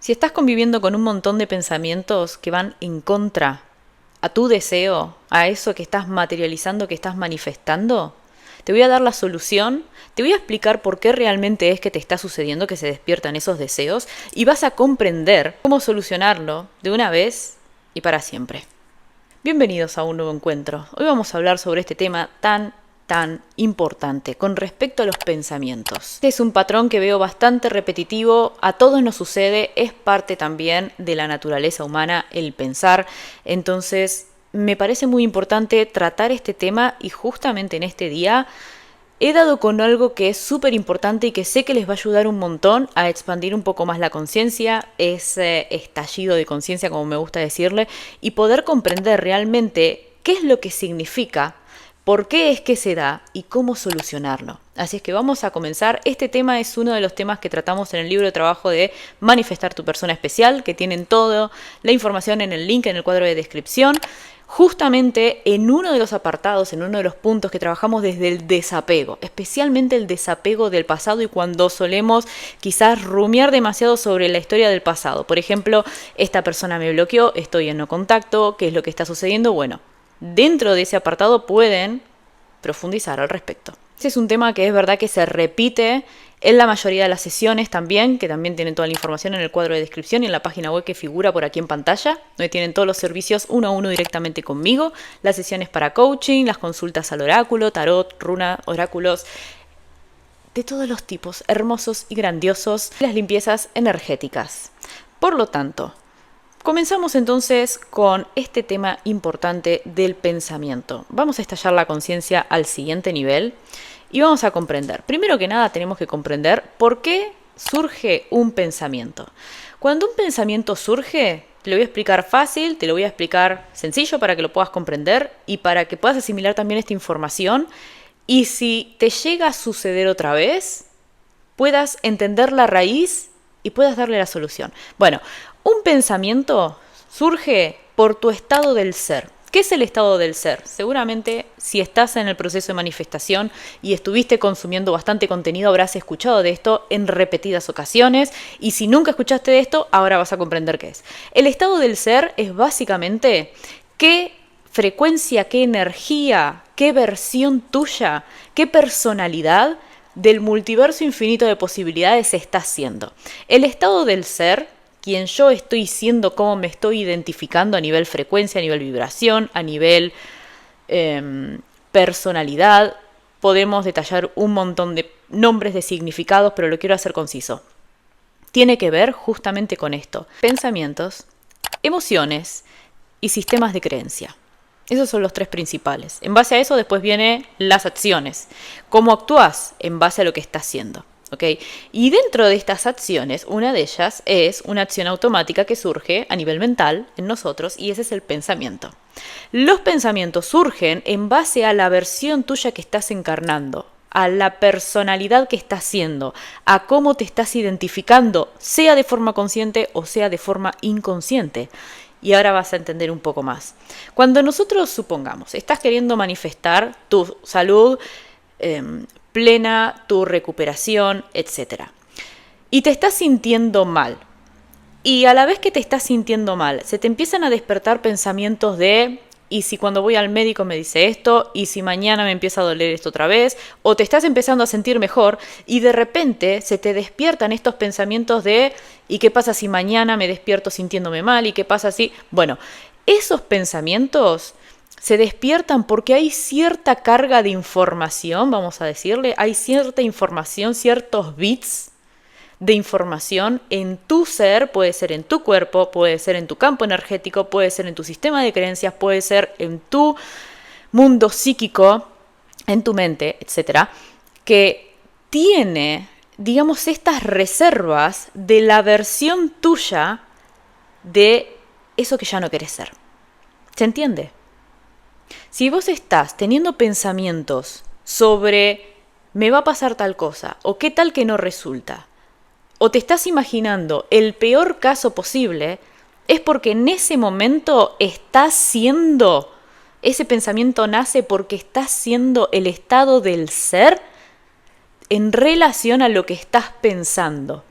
Si estás conviviendo con un montón de pensamientos que van en contra a tu deseo, a eso que estás materializando, que estás manifestando, te voy a dar la solución, te voy a explicar por qué realmente es que te está sucediendo que se despiertan esos deseos y vas a comprender cómo solucionarlo de una vez y para siempre. Bienvenidos a un nuevo encuentro. Hoy vamos a hablar sobre este tema tan importante con respecto a los pensamientos. Este es un patrón que veo bastante repetitivo, a todos nos sucede, es parte también de la naturaleza humana el pensar, entonces me parece muy importante tratar este tema y justamente en este día he dado con algo que es súper importante y que sé que les va a ayudar un montón a expandir un poco más la conciencia, ese estallido de conciencia como me gusta decirle, y poder comprender realmente qué es lo que significa, por qué es que se da y cómo solucionarlo. Así es que vamos a comenzar. Este tema es uno de los temas que tratamos en el libro de trabajo de Manifestar tu persona especial, que tienen toda la información en el link, en el cuadro de descripción. Justamente en uno de los apartados, en uno de los puntos que trabajamos desde el desapego, especialmente el desapego del pasado y cuando solemos quizás rumiar demasiado sobre la historia del pasado. Por ejemplo, esta persona me bloqueó, estoy en no contacto, ¿qué es lo que está sucediendo? Bueno, dentro de ese apartado pueden profundizar al respecto. Este es un tema que es verdad que se repite en la mayoría de las sesiones también, que también tienen toda la información en el cuadro de descripción y en la página web que figura por aquí en pantalla, donde tienen todos los servicios uno a uno directamente conmigo, las sesiones para coaching, las consultas al oráculo, tarot, runa, oráculos, de todos los tipos, hermosos y grandiosos, las limpiezas energéticas. Por lo tanto, comenzamos entonces con este tema importante del pensamiento. Vamos a estallar la conciencia al siguiente nivel y vamos a comprender. Primero que nada tenemos que comprender por qué surge un pensamiento. Cuando un pensamiento surge, te lo voy a explicar fácil, te lo voy a explicar sencillo para que lo puedas comprender y para que puedas asimilar también esta información. Y si te llega a suceder otra vez, puedas entender la raíz y puedas darle la solución. Bueno, un pensamiento surge por tu estado del ser. ¿Qué es el estado del ser? Seguramente si estás en el proceso de manifestación y estuviste consumiendo bastante contenido, habrás escuchado de esto en repetidas ocasiones y si nunca escuchaste de esto, ahora vas a comprender qué es. El estado del ser es básicamente qué frecuencia, qué energía, qué versión tuya, qué personalidad del multiverso infinito de posibilidades estás siendo. El estado del ser, quien yo estoy siendo, cómo me estoy identificando a nivel frecuencia, a nivel vibración, a nivel personalidad. Podemos detallar un montón de nombres de significados, pero lo quiero hacer conciso. Tiene que ver justamente con esto. Pensamientos, emociones y sistemas de creencia. Esos son los tres principales. En base a eso después vienen las acciones. ¿Cómo actúas? En base a lo que estás haciendo. ¿Okay? Y dentro de estas acciones, una de ellas es una acción automática que surge a nivel mental en nosotros y ese es el pensamiento. Los pensamientos surgen en base a la versión tuya que estás encarnando, a la personalidad que estás siendo, a cómo te estás identificando, sea de forma consciente o sea de forma inconsciente. Y ahora vas a entender un poco más. Cuando nosotros, supongamos, estás queriendo manifestar tu salud plena, tu recuperación, etc. Y te estás sintiendo mal. Y a la vez que te estás sintiendo mal, se te empiezan a despertar pensamientos de ¿y si cuando voy al médico me dice esto? ¿Y si mañana me empieza a doler esto otra vez? O te estás empezando a sentir mejor y de repente se te despiertan estos pensamientos de ¿y qué pasa si mañana me despierto sintiéndome mal? ¿Y qué pasa si...? Bueno, esos pensamientos se despiertan porque hay cierta carga de información, vamos a decirle, hay cierta información, ciertos bits de información en tu ser, puede ser en tu cuerpo, puede ser en tu campo energético, puede ser en tu sistema de creencias, puede ser en tu mundo psíquico, en tu mente, etcétera, que tiene, digamos, estas reservas de la versión tuya de eso que ya no querés ser. ¿Se entiende? Si vos estás teniendo pensamientos sobre me va a pasar tal cosa o qué tal que no resulta, o te estás imaginando el peor caso posible, es porque en ese momento estás siendo, ese pensamiento nace porque estás siendo el estado del ser en relación a lo que estás pensando.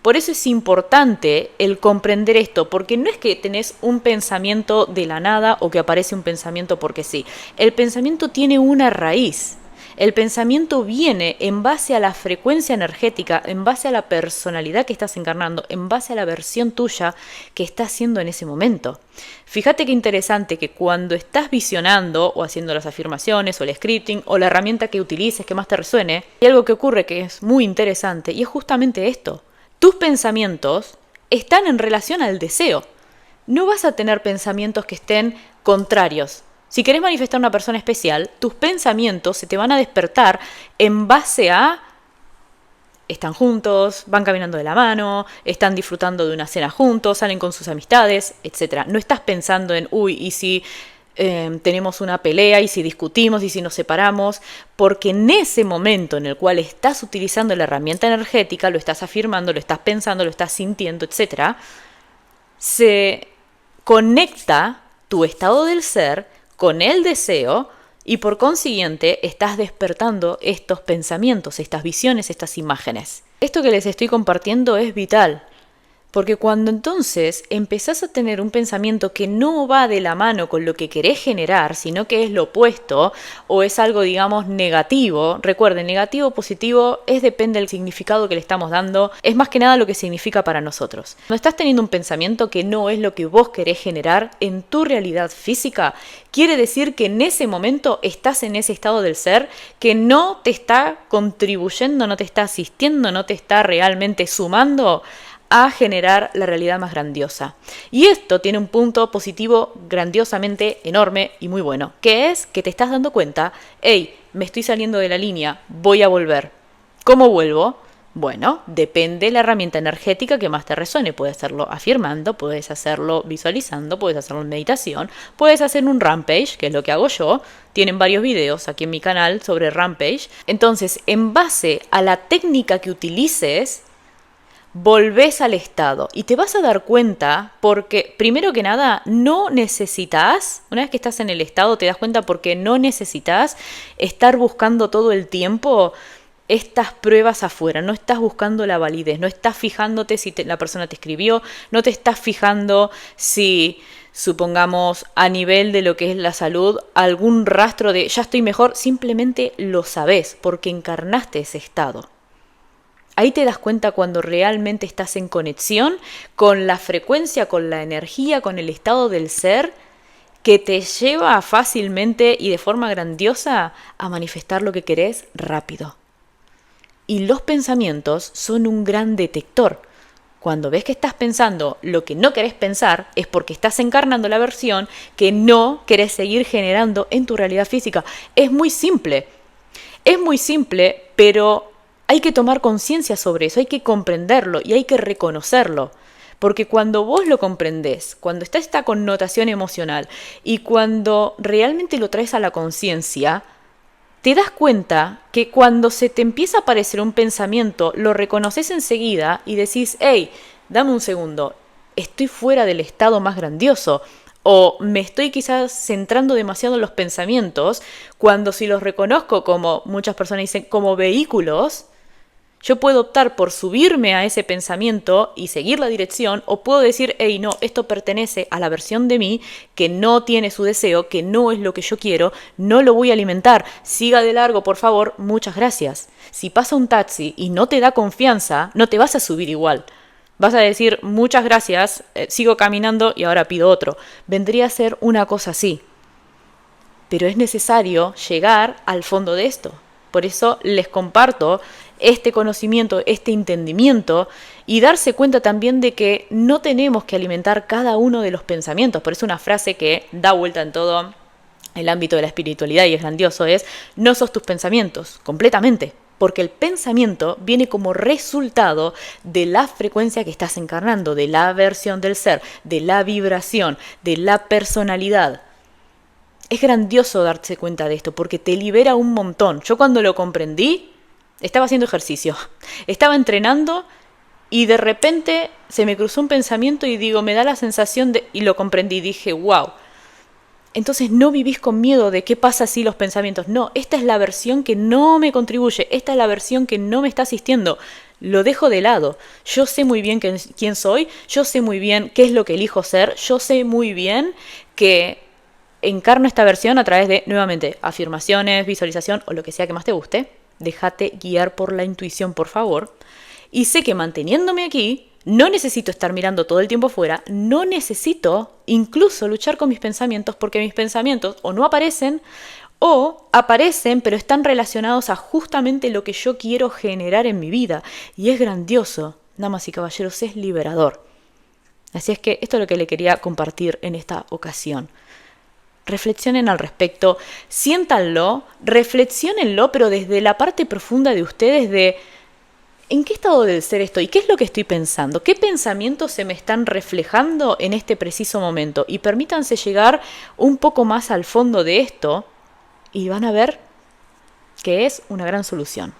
Por eso es importante el comprender esto, porque no es que tenés un pensamiento de la nada o que aparece un pensamiento porque sí. El pensamiento tiene una raíz. El pensamiento viene en base a la frecuencia energética, en base a la personalidad que estás encarnando, en base a la versión tuya que estás haciendo en ese momento. Fíjate qué interesante que cuando estás visionando o haciendo las afirmaciones o el scripting o la herramienta que utilices que más te resuene, hay algo que ocurre que es muy interesante y es justamente esto. Tus pensamientos están en relación al deseo. No vas a tener pensamientos que estén contrarios. Si querés manifestar a una persona especial, tus pensamientos se te van a despertar en base a están juntos, van caminando de la mano, están disfrutando de una cena juntos, salen con sus amistades, etc. No estás pensando en, uy, ¿y si tenemos una pelea? ¿Y si discutimos? ¿Y si nos separamos? Porque en ese momento en el cual estás utilizando la herramienta energética, lo estás afirmando, lo estás pensando, lo estás sintiendo, etc., se conecta tu estado del ser con el deseo y por consiguiente estás despertando estos pensamientos, estas visiones, estas imágenes. Esto que les estoy compartiendo es vital, porque cuando entonces empezás a tener un pensamiento que no va de la mano con lo que querés generar, sino que es lo opuesto o es algo, digamos, negativo. Recuerden, negativo o positivo depende del significado que le estamos dando, es más que nada lo que significa para nosotros. Cuando estás teniendo un pensamiento que no es lo que vos querés generar en tu realidad física, quiere decir que en ese momento estás en ese estado del ser que no te está contribuyendo, no te está asistiendo, no te está realmente sumando a generar la realidad más grandiosa. Y esto tiene un punto positivo grandiosamente enorme y muy bueno, que es que te estás dando cuenta, hey, me estoy saliendo de la línea, voy a volver. ¿Cómo vuelvo? Bueno, depende de la herramienta energética que más te resuene. Puedes hacerlo afirmando, puedes hacerlo visualizando, puedes hacerlo en meditación, puedes hacer un rampage, que es lo que hago yo. Tienen varios videos aquí en mi canal sobre rampage. Entonces, en base a la técnica que utilices, volvés al estado y te vas a dar cuenta porque, primero que nada, no necesitas, una vez que estás en el estado te das cuenta porque no necesitas estar buscando todo el tiempo estas pruebas afuera, no estás buscando la validez, no estás fijándote si la persona te escribió, no te estás fijando si, supongamos, a nivel de lo que es la salud, algún rastro de ya estoy mejor, simplemente lo sabés porque encarnaste ese estado. Ahí te das cuenta cuando realmente estás en conexión con la frecuencia, con la energía, con el estado del ser que te lleva fácilmente y de forma grandiosa a manifestar lo que querés rápido. Y los pensamientos son un gran detector. Cuando ves que estás pensando lo que no querés pensar es porque estás encarnando la versión que no querés seguir generando en tu realidad física. Es muy simple, pero hay que tomar conciencia sobre eso, hay que comprenderlo y hay que reconocerlo. Porque cuando vos lo comprendés, cuando está esta connotación emocional y cuando realmente lo traes a la conciencia, te das cuenta que cuando se te empieza a aparecer un pensamiento, lo reconoces enseguida y decís, hey, dame un segundo, estoy fuera del estado más grandioso. O me estoy quizás centrando demasiado en los pensamientos, cuando si los reconozco como, muchas personas dicen, como vehículos, yo puedo optar por subirme a ese pensamiento y seguir la dirección, o puedo decir, hey, no, esto pertenece a la versión de mí que no tiene su deseo, que no es lo que yo quiero, no lo voy a alimentar, siga de largo, por favor, muchas gracias. Si pasa un taxi y no te da confianza, no te vas a subir igual. Vas a decir, muchas gracias, sigo caminando y ahora pido otro. Vendría a ser una cosa así. Pero es necesario llegar al fondo de esto. Por eso les comparto este conocimiento, este entendimiento y darse cuenta también de que no tenemos que alimentar cada uno de los pensamientos. Por eso una frase que da vuelta en todo el ámbito de la espiritualidad y es grandioso es, no sos tus pensamientos, completamente. Porque el pensamiento viene como resultado de la frecuencia que estás encarnando, de la versión del ser, de la vibración, de la personalidad. Es grandioso darse cuenta de esto porque te libera un montón. Yo cuando lo comprendí, estaba haciendo ejercicio, estaba entrenando y de repente se me cruzó un pensamiento y digo, me da la sensación de... Y lo comprendí, dije, wow. Entonces no vivís con miedo de qué pasa si los pensamientos. No, esta es la versión que no me contribuye, esta es la versión que no me está asistiendo. lo dejo de lado. Yo sé muy bien quién soy, yo sé muy bien qué es lo que elijo ser, yo sé muy bien que encarno esta versión a través de, nuevamente, afirmaciones, visualización o lo que sea que más te guste. Déjate guiar por la intuición, por favor. Y sé que manteniéndome aquí, no necesito estar mirando todo el tiempo afuera, no necesito incluso luchar con mis pensamientos porque mis pensamientos o no aparecen o aparecen pero están relacionados a justamente lo que yo quiero generar en mi vida. Y es grandioso, damas y caballeros, es liberador. Así es que esto es lo que le quería compartir en esta ocasión. Reflexionen al respecto, siéntanlo, reflexionenlo, pero desde la parte profunda de ustedes de ¿en qué estado del ser estoy? ¿Qué es lo que estoy pensando? ¿Qué pensamientos se me están reflejando en este preciso momento? Y permítanse llegar un poco más al fondo de esto y van a ver que es una gran solución.